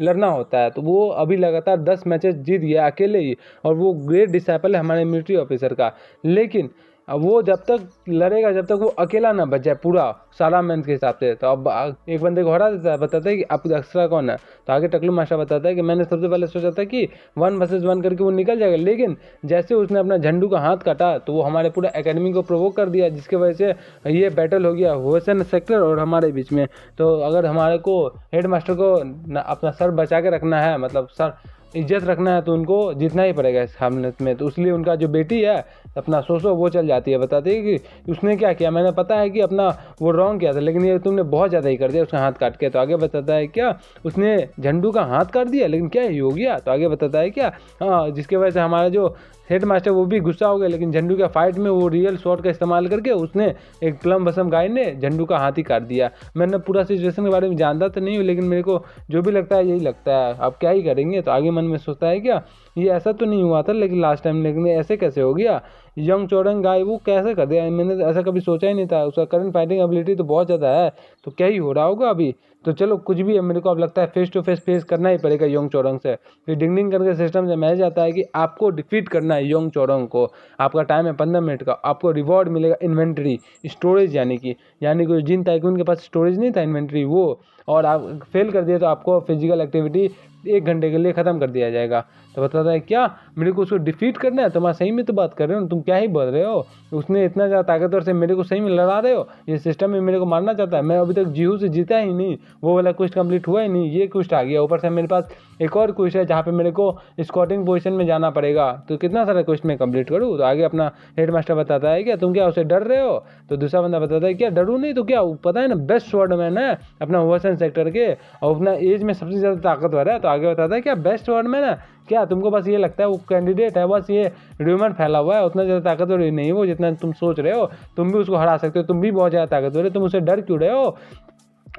लड़ना होता है। तो वो अभी लगातार 10 मैचेस जीत गया अकेले ही, और वो ग्रेट डिसाइपल है हमारे मिलिट्री ऑफिसर का। लेकिन अब वो जब तक लड़ेगा जब तक वो अकेला ना बच जाए पूरा सारा मैच के हिसाब से, तो अब एक बंदे को हरा देता है। बताता है कि आप दूसरा कौन है? तो आगे टकलू मास्टर बताता है कि मैंने सबसे पहले सोचा था कि 1 वर्सेस 1 करके वो निकल जाएगा, लेकिन जैसे उसने अपना झंडू का हाथ काटा तो वो हमारे पूरा एकेडमी को प्रोवोक कर दिया, जिसकी वजह से ये बैटल हो गया होसन सेक्टर और हमारे बीच में। तो अगर हमारे को हेड मास्टर को अपना सर बचा के रखना है, मतलब सर इज्जत रखना है, तो उनको जीतना ही पड़ेगा इस हमले में। तो इसलिए उनका जो बेटी है अपना सोसो वो चल जाती है। बताती है कि उसने क्या किया, मैंने पता है कि अपना वो रॉन्ग किया था, लेकिन ये तुमने बहुत ज़्यादा ही कर दिया उसका हाथ काट के। तो आगे बताता है क्या उसने झंडू का हाथ काट दिया, लेकिन क्या ही हो गया? तो आगे बताता है क्या हाँ जिसकी वजह से हमारा जो हेड मास्टर वो भी गुस्सा हो गया, लेकिन झंडू का फाइट में वो रियल शॉट का इस्तेमाल करके उसने एक प्लम बसम गाय ने झंडू का हाथ ही काट दिया। मैंने पूरा सिचुएशन के बारे में जानता तो नहीं हूँ, लेकिन मेरे को जो भी लगता है यही लगता है, अब क्या ही करेंगे। तो आगे मन में सोचता है क्या ये ऐसा तो नहीं हुआ था लेकिन लास्ट टाइम, लेकिन ऐसे कैसे हो गया? यंग चोरंग गाय वो कैसे कर दिया? मैंने ऐसा कभी सोचा ही नहीं था, उसका करंट फाइटिंग एबिलिटी तो बहुत ज़्यादा है, तो क्या ही हो रहा होगा अभी। तो चलो कुछ भी है, मेरे को अब लगता है फेस टू फेस करना ही पड़ेगा योंग चोरंग से। फिर डिंग करके सिस्टम से मैसेज आता है कि आपको डिफीट करना है योंग चोरंग को, आपका टाइम है 15 मिनट का, आपको रिवॉर्ड मिलेगा इन्वेंट्री स्टोरेज, यानी कि जिन टाइकून के पास स्टोरेज नहीं था इन्वेंट्री वो, और आप फेल कर दिए तो आपको फिजिकल एक्टिविटी 1 घंटे के लिए ख़त्म कर दिया जाएगा। तो बताता है क्या मेरे को उसको डिफीट करना है? तुम्हारा सही में तो बात कर रहे हो, तुम क्या ही बोल रहे हो, उसने इतना ज़्यादा ताकतवर से मेरे को सही में लड़ा रहे हो, ये सिस्टम में मेरे को मारना चाहता है। मैं अभी तक जीहू से जीता ही नहीं, वो वाला क्वेस्ट कंप्लीट हुआ ही नहीं, ये क्वेस्ट आ गया, ऊपर से मेरे पास एक और क्वेस्ट है जहाँ पे मेरे को स्क्वाटिंग पोजीशन में जाना पड़ेगा। तो कितना सारा क्वेस्ट मैं कंप्लीट करूँ? तो आगे अपना हेडमास्टर बताता है क्या तुम क्या उसे डर रहे हो? तो दूसरा बंदा बताता है क्या डरू नहीं तो क्या, पता है ना बेस्ट स्वॉर्डमैन है अपना ओवरसन सेक्टर के, और अपना एज में सबसे ज़्यादा ताकतवर है। तो आगे बताता है क्या बेस्ट स्वॉर्डमैन है क्या, तुमको बस ये लगता है वो कैंडिडेट है, बस ये र्यूमर फैला हुआ है, उतना ज़्यादा ताकतवर नहीं है वो जितना तुम सोच रहे हो, तुम भी उसको हरा सकते हो, तुम भी बहुत ज़्यादा ताकतवर है, तुम उसे डर क्यों रहे हो?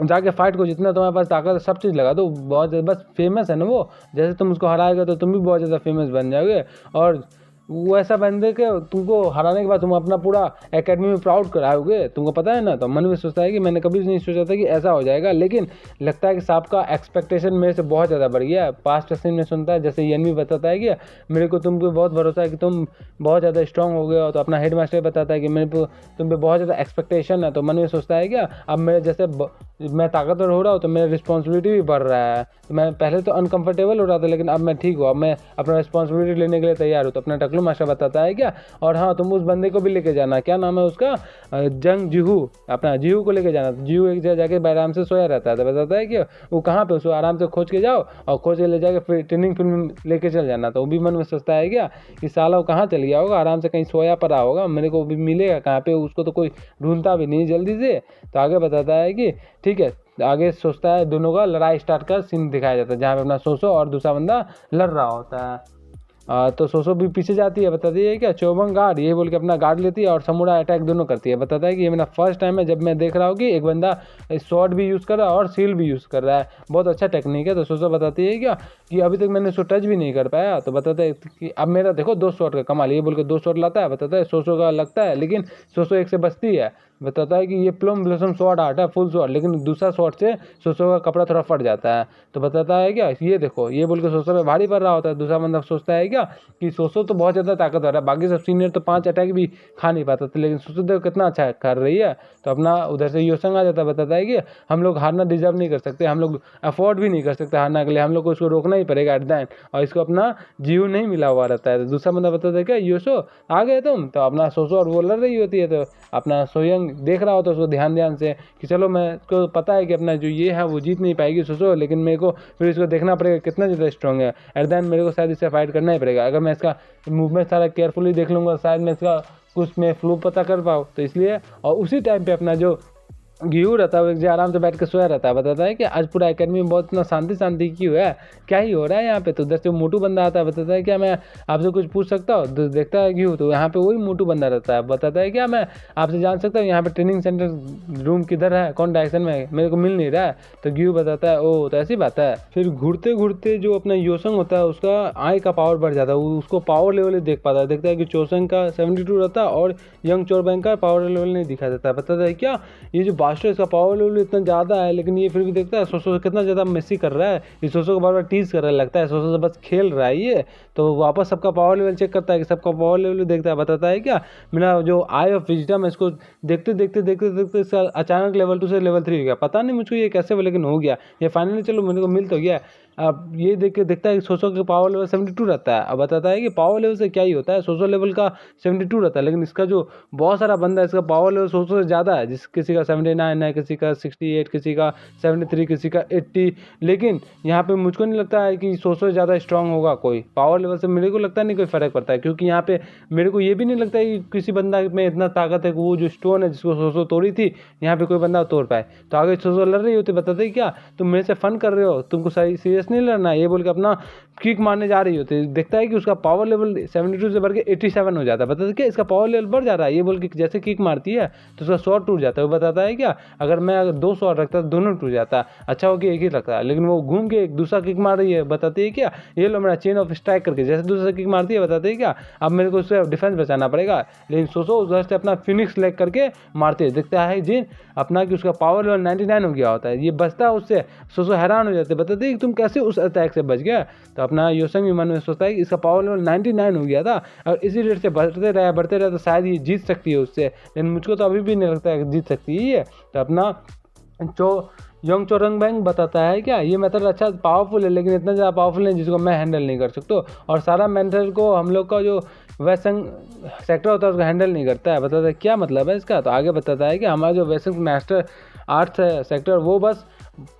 जाके फाइट को, जितना तुम्हारे पास ताकत है सब चीज़ लगा दो, बहुत बस फेमस है ना वो, जैसे तुम उसको हराएगा तो तुम भी बहुत ज़्यादा फेमस बन जाओगे। और वो ऐसा बंदे के तुमको हराने के बाद तुम अपना पूरा एकेडमी में प्राउड कराओगे, तुमको पता है ना। तो मन में सोचता है कि मैंने कभी नहीं सोचा था कि ऐसा हो जाएगा, लेकिन लगता है कि सांप का एक्सपेक्टेशन मेरे से बहुत ज़्यादा बढ़ गया है। पास्ट सीन में सुनता है जैसे यनवी बताता है कि मेरे को तुम पे बहुत भरोसा है कि तुम बहुत ज़्यादा स्ट्रांग हो गए हो, तो अपना हेड मास्टर बताता है कि मेरे को तुम पे बहुत ज़्यादा एक्सपेक्टेशन है। तो मन में सोचता है क्या अब मेरे जैसे मैं ताकतवर हो रहा हूँ तो मेरा रिस्पॉन्सिबिलिटी भी बढ़ रहा है। तो मैं पहले तो अनकंफर्टेबल हो रहा था, लेकिन अब मैं ठीक हूँ, अब मैं अपना रिस्पॉन्सिबिलिटी लेने के लिए तैयार हूँ। तो अपना टकलू मास्टर बताता है क्या, और हाँ तुम उस बंदे को भी लेके जाना, क्या नाम है उसका, जंग जीहू, अपना जीहू को लेके जाना। जीहू एक जगह जाके आराम से सोया रहता है। तो बताता है कि वो कहाँ पे, उसको आराम से खोज के जाओ और खोज के ले जाके फिर ट्रेनिंग फील्ड में लेके चल जाना। तो वो भी मन में सोचता है क्या कि साला वो कहाँ चल गया होगा, आराम से कहीं सोया पड़ा होगा, मेरे को भी मिलेगा कहाँ पे, उसको तो कोई ढूंढता भी नहीं जल्दी से। तो आगे बताता है कि ठीक है, आगे सोचता है दोनों का लड़ाई स्टार्ट का सीन दिखाया जाता है, जहाँ पे अपना सोसो और दूसरा बंदा लड़ रहा होता है। तो सोसो भी पीछे जाती है, बताती है क्या चौबंग गार्ड, ये बोल के अपना गार्ड लेती है और समुरा अटैक दोनों करती है। बताता है कि ये मेरा फर्स्ट टाइम है जब मैं देख रहा हूँ कि एक बंदा शॉट भी यूज़ कर रहा है और सील भी यूज़ कर रहा है, बहुत अच्छा टेक्निक है। तो सोसो बताती है क्या कि अभी तक मैंने उसको टच भी नहीं कर पाया। तो बताता है कि अब मेरा देखो 2 शॉट का कमाल, ये बोल के 2 शॉट लाता है। बताता है सोसो का लगता है, लेकिन सोसो एक से बचती है। बताता है कि ये प्लम ब्लॉसम शॉट आर्ट है फुल शॉट, लेकिन दूसरा शॉट से सोसो का कपड़ा थोड़ा फट जाता है। तो बताता है क्या ये देखो, ये बोल के सोसो पे भारी पड़ रहा होता है। दूसरा बंदा सोचता है क्या कि सोसो तो बहुत ज़्यादा ताकतवर है, बाकी सब सीनियर तो 5 अटैक भी खा नहीं पाता था, लेकिन सोसो देखो कितना अच्छा कर रही है। तो अपना उधर से योसंग आ जाता है। बताता है कि हम लोग हारना डिजर्व नहीं कर सकते, हम लोग अफोर्ड भी नहीं कर सकते हारना के लिए, हम लोग को इसको रोकना ही पड़ेगा एट द एंड, और इसको अपना जीव नहीं मिला हुआ रहता है। तो दूसरा बंदा बताता है क्या योसो आ गए तुम? तो अपना सोसो और वो लड़ रही होती है, तो अपना सोयंग देख रहा होता है उसको ध्यान से कि चलो मैं को पता है कि अपना जो ये है वो जीत नहीं पाएगी सोसो, लेकिन मेरे को फिर इसको देखना पड़ेगा कितना ज़्यादा स्ट्रॉन्ग है, एट द एंड मेरे को शायद इससे फाइट करना ही पड़ेगा। अगर मैं इसका मूवमेंट सारा केयरफुली देख लूँगा शायद मैं इसका कुछ में फ्लू पता कर पाऊँ। तो इसलिए, और उसी टाइम पे अपना जो गियू रहता है वो आराम से बैठ के सोया रहता है। बताता है कि आज पूरा एकेडमी में बहुत इतना शांति क्यों है, क्या ही हो रहा है यहाँ पे। तो उधर से मोटू बंदा आता है। बताता है क्या मैं आपसे कुछ पूछ सकता हूँ? तो देखता है गियू, तो यहाँ पे वही मोटू बंदा रहता है। बताता है क्या मैं आपसे जान सकता हूँ यहाँ पे ट्रेनिंग सेंटर रूम किधर है, कौन डायरेक्शन में है, मेरे को मिल नहीं रहा है। तो गियू बताता है ओ तो ऐसी बात है। फिर घूरते घूरते जो अपना योसंग होता है उसका आई का पावर बढ़ जाता है, उसको पावर लेवल देख पाता है। देखता है कि चोसंग का 72 रहता है और यंग चोरबैंग का पावर लेवल नहीं दिखा देता। बताता है क्या ये जो बास्टर इसका पावर लेवल इतना ज़्यादा है, लेकिन ये फिर भी देखता है सोसो कितना ज़्यादा मेसी कर रहा है, इस सोसो को बार बार टीज कर रहा है, लगता है सोसो से बस खेल रहा है ये। तो वापस सबका पावर लेवल चेक करता है कि सबका पावर लेवल देखता है। बताता है क्या मेरा जो आई ऑफ विजडम है इसको देखते देखते इसका अचानक लेवल 2 से लेवल 3 हो गया, पता नहीं मुझको ये कैसे हुआ लेकिन हो गया ये फाइनली, चलो मेरे को मिल तो गया। अब ये देख के देखता है कि सोसो का पावर लेवल 72 रहता है। अब बताता है कि पावर लेवल से क्या ही होता है, सोसो लेवल का 72 रहता है, लेकिन इसका जो बहुत सारा बंदा है इसका पावर लेवल सोसो से ज़्यादा है, जिस किसी का 79 है, किसी का 68, किसी का 73, किसी का 80। लेकिन यहाँ पे मुझको नहीं लगता है कि सोसो से ज़्यादा स्ट्रांग होगा कोई पावर लेवल से, मेरे को लगता नहीं कोई फ़र्क पड़ता है, क्योंकि यहाँ पे मेरे को ये भी नहीं लगता है कि किसी बंदा में इतना ताकत है कि वो जो स्टोन है जिसको सोसो तोड़ी थी यहाँ पे कोई बंदा तोड़ पाए। तो आगे सोसो लड़ रही होती, बताते क्या तुम मेरे से फन कर रहे हो, तुमको सीरियसली रेस नहीं लड़ना, ये बोल के अपना किक मारने जा रही होती है, देखता है कि उसका पावर लेवल 72 से बढ़ के 87 हो जाता है। बताता है क्या इसका पावर लेवल बढ़ जा रहा है, ये बोल के जैसे किक मारती है तो उसका शॉट टूट जाता है। वो बताता है क्या अगर मैं 2 शॉट रखता तो दोनों टूट जाता, अच्छा हो कि एक ही रखता है, लेकिन वो घूम के एक दूसरा किक मार रही है। बताती है क्या ये लो मेरा चेन ऑफ स्ट्राइक करके जैसे दूसरा किक मारती है, बताते हैं क्या अब मेरे को उससे डिफेंस बचाना पड़ेगा, लेकिन सोचो उधर से अपना फिनिक्स लेग करके मारते हैं। देखता है जिन अपना कि उसका पावर लेवल 99 हो गया होता है, ये बचता है उससे, सोचो हैरान हो जाते हैं, बताते हैं कि तुम कैसे उस अटैक से बच गया। तो अपना योसंग भी मन में सोचता है कि इसका पावर लेवल 99 हो गया था, और इसी रेट से बढ़ते रहे तो शायद ये जीत सकती है उससे, लेकिन मुझको तो अभी भी नहीं लगता है कि जीत सकती है ये। तो अपना योंग चोरंग बैंग बताता है क्या ये मेथड अच्छा पावरफुल है, लेकिन इतना ज़्यादा पावरफुल है जिसको मैं हैंडल नहीं कर सकता, और सारा मेथड को हम लोग का जो वेसंग सेक्टर होता है उसको हैंडल नहीं करता है। बताता है क्या मतलब है इसका, तो आगे बताता है कि हमारा जो वेसंग मास्टर आर्ट्स है सेक्टर, वो बस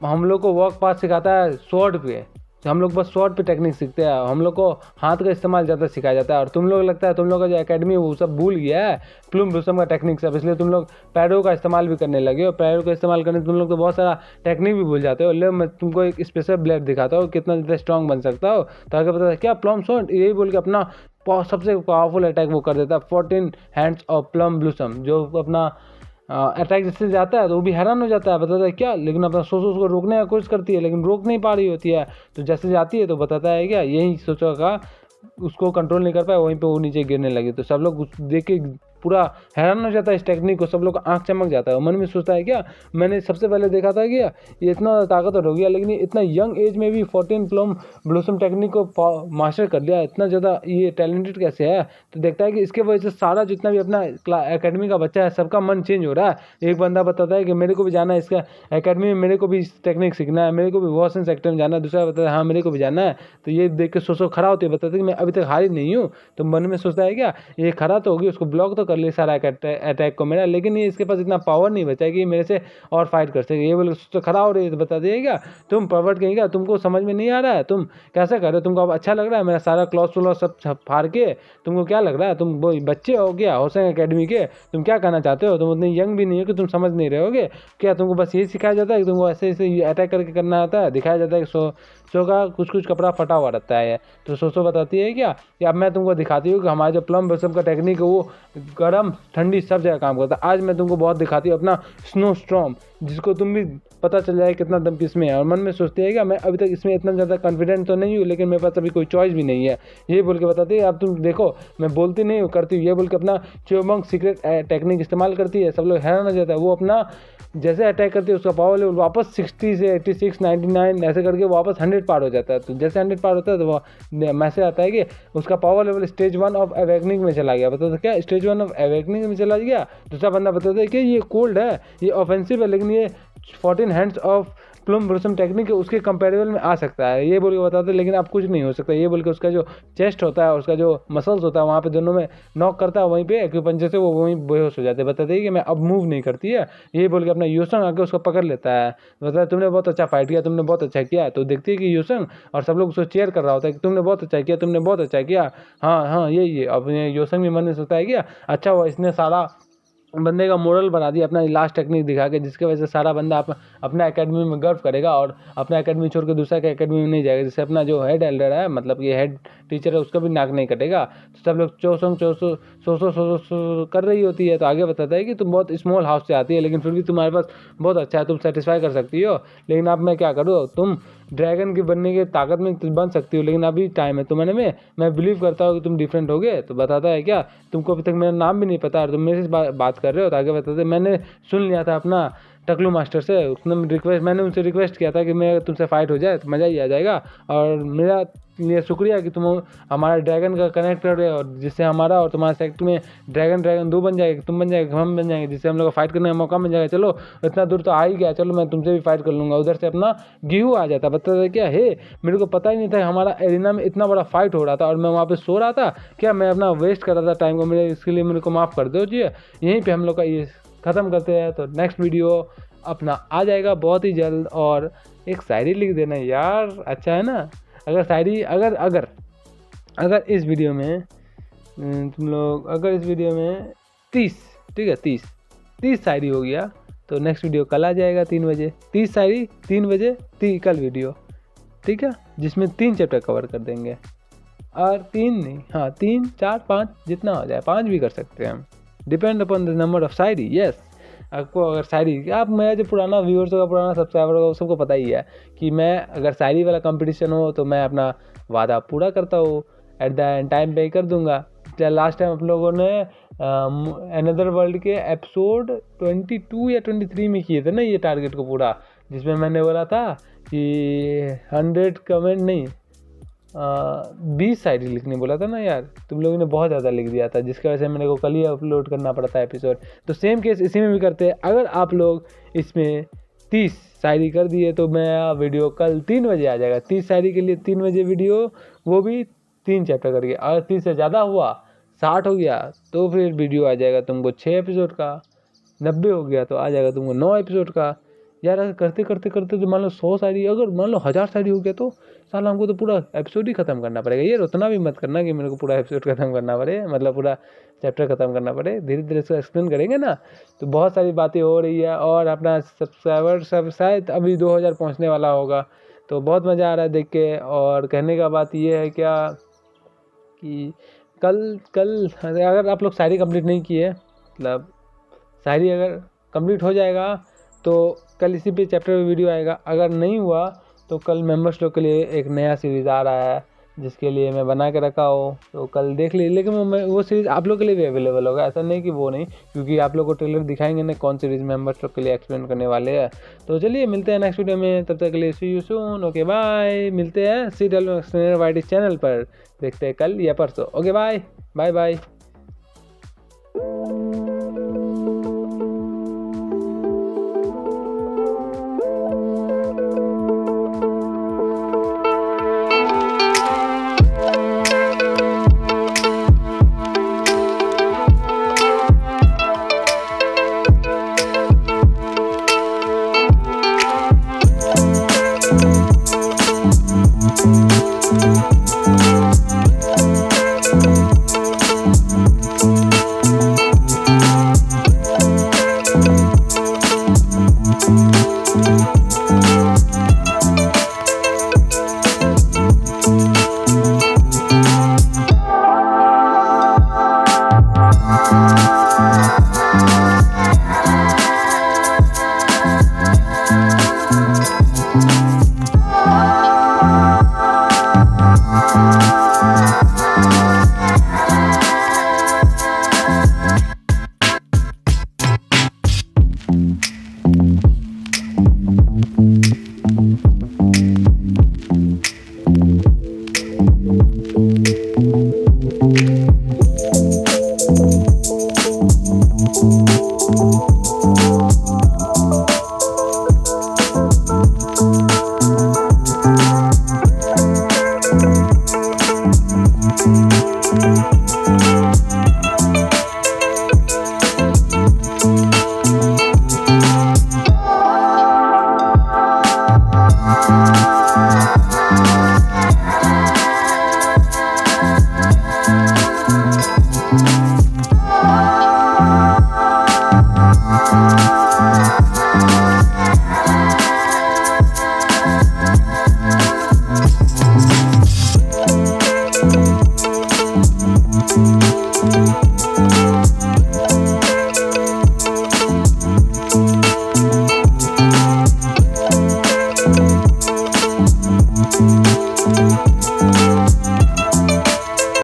हम लोग को वॉक पाथ सिखाता है स्वॉर्ड पे, हम लोग बस शॉर्ट पे टेक्निक सीखते हैं, हम लोग को हाथ का इस्तेमाल ज़्यादा सिखाया जाता है, और तुम लोग लगता है तुम लोग का जो एकेडमी वो सब भूल गया है प्लूम ब्लूसम का टेक्निक सब, इसलिए तुम लोग पैरों का इस्तेमाल भी करने लगे हो, पैरों का इस्तेमाल करने तुम लोग तो बहुत सारा टेक्निक भी भूल जाते हो। ले मैं तुमको एक स्पेशल ब्लेड दिखाता हूँ कितना ज़्यादा स्ट्रॉन्ग बन सकता हो। तो आगे पता है क्या प्लम शॉट यही बोल के अपना सबसे पावरफुल अटैक वो कर देता है 14 हैंड्स ऑफ प्लम ब्लूसम, जो अपना अटैक जिससे जाता है तो वो भी हैरान हो जाता है। बताता है क्या लेकिन अपना सोचो उसको रोकने की कोशिश करती है, लेकिन रोक नहीं पा रही होती है, तो जैसे जाती है तो बताता है क्या यही सोचा उसको कंट्रोल नहीं कर पाया, वहीं पे वो नीचे गिरने लगी। तो सब लोग देख के पूरा हैरान हो जाता है इस टेक्निक को, सब लोग का आंख चमक जाता है, मन में सोचता है क्या मैंने सबसे पहले देखा था क्या ये इतना ताकतवर हो गया, लेकिन ये इतना यंग एज में भी 14 प्लम ब्लॉसम टेक्निक को मास्टर कर लिया, इतना ज़्यादा ये टैलेंटेड कैसे है। तो देखता है कि इसके वजह से सारा जितना भी अपना एकेडमी का बच्चा है सबका मन चेंज हो रहा है। एक बंदा बताता है कि मेरे को भी जाना है इसका एकेडमी में, मेरे को भी इस टेक्निक सीखना है, मेरे को भी वॉशन सेक्टर में जाना है, दूसरा बताता है हाँ मेरे को भी जाना है। तो ये देख के सोचो खड़ा होती है, बताते कि मैं अभी तक हारी नहीं हूँ। तो मन में सोचता है क्या ये खड़ा तो होगी, उसको ब्लॉक तो कर ले सारा अटैक को मेरा, लेकिन ये इसके पास इतना पावर नहीं बचा है कि मेरे से और फाइट कर सके। ये बोले तो खड़ा हो रही है, तो बता दिए क्या तुम परवर्ट कहीं क्या तुमको समझ में नहीं आ रहा है, तुम कैसे कर रहे हो, तुमको अब अच्छा लग रहा है मेरा सारा क्लॉथ व्लॉथ सब फाड़ के, तुमको क्या लग रहा है तुम वो बच्चे हो क्या होसेंग एकेडमी के, तुम क्या कहना चाहते हो, तुम उतने यंग भी नहीं हो कि तुम समझ नहीं रहे होगे क्या, तुमको बस यही सिखाया जाता है कि तुमको ऐसे ऐसे अटैक करके करना आता है, दिखाया जाता है कि सो का कुछ कपड़ा फटा हुआ रहता है। तो सोचो बताती है क्या कि अब मैं तुमको दिखाती हूँ कि हमारा जो प्लम ब्लॉसम का टेक्निक है वो गर्म ठंडी सब जगह काम करता है। आज मैं तुमको बहुत दिखाती हूँ अपना स्नो स्टॉर्म, जिसको तुम भी पता चल जाए कितना दम किसमें है। और मन में सोचते हैं कि मैं अभी तक इसमें इतना ज़्यादा कॉन्फिडेंट तो नहीं हूँ, लेकिन मेरे पास अभी कोई चॉइस भी नहीं है, ये बोल के बताती है अब तुम देखो मैं बोलती नहीं हूँ करती हूँ, ये बोल के अपना च्योमोंग सीक्रेट टेक्निक इस्तेमाल करती है। सब लोग हैरान हो जाता है, वो अपना जैसे अटैक करती है उसका पावर लेवल वापस 60 से 86 99 ऐसे करके वापस 100 पार हो जाता है। तो जैसे 100 पार होता है तो वो मैसेज आता है कि उसका power level stage 1 of awakening में चला गया। बताते क्या स्टेज 1 ऑफ अवेकनिंग में चला गया। दूसरा बंदा बताता है कि ये कोल्ड है, ये ऑफेंसिव है, लेकिन ये 14 hands of plum blossom technique है उसके कंपेरेबल में आ सकता है, ये बोल के बताते हैं, लेकिन अब कुछ नहीं हो सकता। ये बोल के उसका जो चेस्ट होता है उसका जो मसल्स होता है वहाँ पे दोनों में नॉक करता है, वहीं पे एक्यूपंचर से वो वहीं बेहोश हो जाते हैं। बताते हैं कि मैं अब मूव नहीं करती है, ये बोल के अपना योसंग आके उसको पकड़ लेता है। बताता है तुमने बहुत अच्छा फाइट किया, तुमने बहुत अच्छा किया। तो देखती है कि योसंग और सब लोग उसको चेयर कर रहा होता है कि तुमने बहुत अच्छा किया, तुमने बहुत अच्छा किया, हाँ हाँ ये अब योसंग भी मन में सोचता है कि अच्छा हुआ इसने सारा बंदे का मोरल बना दिया अपना लास्ट टेक्निक दिखा के, जिसकी वजह से सारा बंदा अपना एकेडमी में गर्व करेगा और अपना एकेडमी छोड़ के दूसरा के एकेडमी में नहीं जाएगा। जैसे अपना जो हेड एल्डर है मतलब ये हेड टीचर है उसका भी नाक नहीं कटेगा। तो सब लोग चौसो कर रही होती है। तो आगे बताता है कि तुम बहुत स्मॉल हाउस से आती है, लेकिन फिर भी तुम्हारे पास बहुत अच्छा है, तुम सेटिस्फाई कर सकती हो, लेकिन अब मैं क्या करूँ, तुम ड्रैगन के बनने की ताकत में बन सकती हो, लेकिन अभी टाइम है तुम्हारे में, मैं बिलीव करता हूँ कि तुम डिफरेंट हो गए। तो बताता है क्या तुमको अभी तक मेरा नाम भी नहीं पता और तुम मेरे से बात कर रहे हो। तो आगे बताते मैंने सुन लिया था अपना टकलू मास्टर से, मैंने उनसे रिक्वेस्ट किया था कि मैं तुमसे फाइट हो जाए तो मज़ा ही आ जाएगा, और मेरा ये शुक्रिया कि तुम हमारा ड्रैगन का कनेक्ट कर रहे हो, और जिससे हमारा और तुम्हारे सेक्टर में ड्रैगन 2 बन जाएगा, तुम बन जाएगा हम बन जाएंगे, जिससे हम लोग को फाइट करने का मौका मिल जाएगा। चलो इतना दूर तो आ ही गया, चलो मैं तुमसे भी फाइट कर लूँगा। उधर से अपना गेहूँ आ जाता, बताता क्या है मेरे को पता ही नहीं था हमारा एरिना में इतना बड़ा फाइट हो रहा था और मैं वहाँ पर सो रहा था क्या, मैं अपना वेस्ट कर रहा था टाइम को, मेरे इसके लिए मेरे को माफ़ कर दो जी। यहीं पर हम लोग का ये ख़त्म करते हैं। तो नेक्स्ट वीडियो अपना आ जाएगा बहुत ही जल्द, और एक शायरी लिख देना यार, अच्छा है ना। अगर शायरी अगर इस वीडियो में तुम लोग अगर इस वीडियो में 30 ठीक है 30 शायरी हो गया तो नेक्स्ट वीडियो कल आ जाएगा 3 बजे। 30 शायरी 3 बजे कल वीडियो। ठीक है, जिसमें 3 चैप्टर कवर कर देंगे। और 3 नहीं, हाँ 3, 4, 5 जितना हो जाए, 5 भी कर सकते हैं हम, depend upon the number of Shayari. Yes, आपको अगर शायरी, आप मेरा जो पुराना व्यूअर्स होगा, पुराना सब्सक्राइबर होगा, सबको पता ही है कि मैं अगर शायरी वाला कंपटीशन हो तो मैं अपना वादा पूरा करता हूँ, एट द एंड टाइम पे कर दूंगा। लास्ट टाइम आप लोगों ने अनदर वर्ल्ड के एपिसोड 22 या 23 में किए थे ना ये टारगेट को पूरा, जिसमें मैंने बोला था कि 100 कमेंट नहीं, 20 शायरी लिखने बोला था ना यार, तुम लोगों ने बहुत ज़्यादा लिख दिया था, जिसकी वजह से मेरे को कल ही अपलोड करना पड़ा था एपिसोड। तो सेम केस इसी में भी करते हैं। अगर आप लोग इसमें 30 शायरी कर दिए तो मैं वीडियो कल 3 बजे आ जाएगा। 30 शायरी के लिए 3 बजे वीडियो, वो भी 3 चैप्टर करके। अगर 30 से ज़्यादा हुआ, 60 हो गया, तो फिर वीडियो आ जाएगा तुमको 6 एपिसोड का। 90 हो गया तो आ जाएगा तुमको 9 एपिसोड का। यार अगर करते करते करते तो मान लो 100 शायरी, अगर मान लो 1000 शायरी हो गया तो साला हमको तो पूरा एपिसोड ही ख़त्म करना पड़ेगा। यार उतना भी मत करना कि मेरे को पूरा एपिसोड ख़त्म करना पड़े, मतलब पूरा चैप्टर ख़त्म करना पड़े। धीरे धीरे इसको एक्सप्लेन करेंगे ना तो बहुत सारी बातें हो रही है। और अपना सब्सक्राइबर सब शायद अभी 2000 पहुँचने वाला होगा, तो बहुत मज़ा आ रहा है देख के। और कहने का बात ये है क्या कि कल अगर आप लोग शायरी कंप्लीट नहीं किए, मतलब शायरी अगर कंप्लीट हो जाएगा तो कल इसी पे चैप्टर पे वीडियो आएगा। अगर नहीं हुआ तो कल मेंबर्स लोग के लिए एक नया सीरीज़ आ रहा है, जिसके लिए मैं बना के रखा हो, तो कल देख लीजिए। लेकिन वो सीरीज़ आप लोग के लिए भी अवेलेबल होगा, ऐसा नहीं कि वो नहीं, क्योंकि आप लोग को ट्रेलर दिखाएंगे ना कौन सीरीज़ मेंबर्स लोग के लिए एक्सप्लेन करने वाले हैं। तो चलिए मिलते हैं नेक्स्ट वीडियो में, तब तक के लिए see you soon, okay bye. मिलते हैं C W explainer YT channel पर, देखते हैं कल या परसों। Okay bye bye bye.